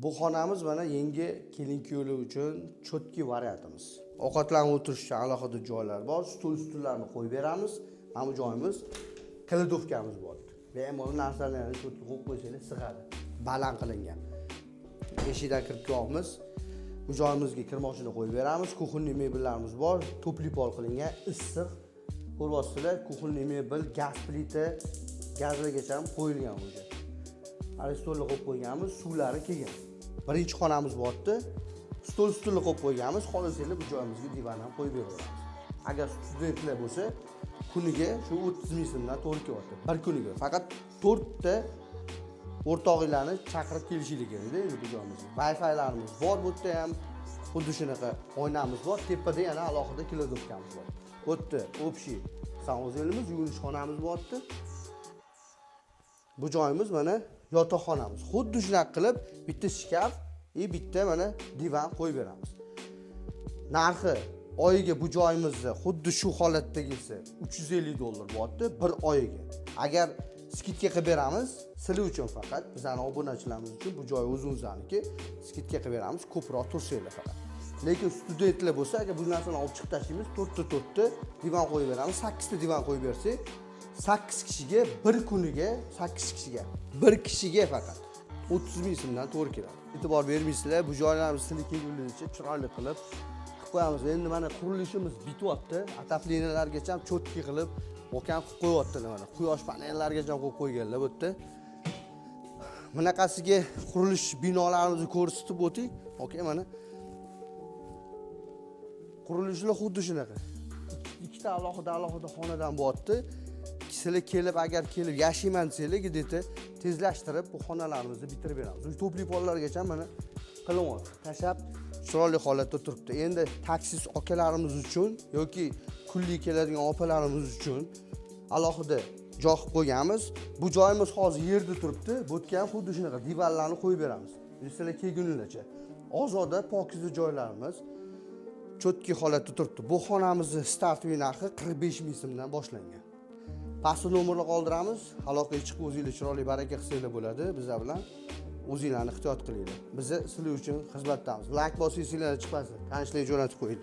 Bu xonamiz mana yangi kelin-kuyovlar uchun cho'tki variantimiz. Ovqatlanib o'tirishga alohida joylar bor, stullarni qo'yib beramiz. Mana bu joyimiz kladovkamiz bor. Bemalol narsalarni cho'tki qo'yib qo'ysangiz sig'adi. Baland qilingan. Eshikdan kirib kelamiz. Bu joyimizga kirmoqchini qo'yib beramiz. Kuxonli mebellarimiz bor, to'pli pol qilingan, issiq. Ko'ryapsizlar, kuxonli mebel, gaz plita, gazlargacha ham qo'yilgan o'zi. Stolni qo'yib qo'yganmiz, suvlari kelgan. Birinchi xonamiz bordi. Stolni qo'yib qo'yganmiz, xohlasangiz bu joyimizga divan ham qo'yib beraveramiz. Agar studentlar bo'lsa, kuniga shu 30 ming so'mdan to'g'ri kelyapti. Bir kuniga faqat 4 ta o'rtog'inglarni chaqirib kelishinglar kerak edi bu joyimizga. Wi-Fi'larimiz bor, bu yerda ham xuddi shunaqa oynamiz bor, tepada yana alohida kladovkamiz bor. Bu yerda общий sanuzelimiz, yuvinish xonamiz bordi. Bu joyimiz mana yotoqxonamiz. Xuddi shunaqa qilib bitta shkaf bitta mana divan qo'yib beramiz. Narxi oyiga bu joyimizda xuddi shu holatdagisi $350 bo'ldi bir oyiga. Agar skidka qilib beramiz, sizlar uchun faqat bizning obunachilarimiz uchun bu joy o'zimizdaniki, skidka qilib beramiz, ko'proq tursanglar faqat. Lekin studentlar bo'lsa, agar bu narsani olib chiqib tashlaymiz, 4 ta divan qo'yib beramiz, 8 ta divan qo'yib bersak, 8 kishiga bir kuniga 8 kishiga bir kishiga faqat 30 ming so'mdan to'g'ri keladi. E'tibor bermaysizlar, bu joylarimiz sizlar kelguningizcha chiroyli qilib qo'yamiz. Endi mana qurilishimiz bityapti. Atapleniylargacha ham cho'tki qilib, o'kan qilib qo'yaptilar mana. Quyosh panellarigacha qo'yib qo'yganlar bu yerda. Bunaqasiga qurilish binolarimizni ko'rsatib o'ting. Okey, mana qurilishlar xuddi shunaqa. Ikkita alohida xonadan bo'lyapti. Sizlar kelib, agar kelib yashayman desanglar, gideta tezlashtirib bu xonalarimizni bitirib beramiz. To'pli pollargacha mana qilyapti. Tashab chiroyli holatda turibdi. Endi taksis akalarimiz uchun yoki kunlik keladigan opalarimiz uchun alohida joy qilib qo'yganmiz. Bu joyimiz hozir yerda turibdi. Bu yerga ham xuddi shunaqa divanlarni qo'yib beramiz. Sizlar kelguningizcha ozoda, pokiza joylarimiz cho'tki holatda turibdi. Bu xonamizning startviy narxi 45 ming so'mdan boshlangan. Pastda nomerlar qoldiramiz. Aloqaga chiqib o'zingizlar chiroyli baraka qilsanglar bo'ladi. Bizlar bilan o'zinglarni ehtiyot qilinglar. Biz sizlar uchun xizmatdamiz. Like bosinglar chiqmasin. Tanishlarga jo'natib qo'ying.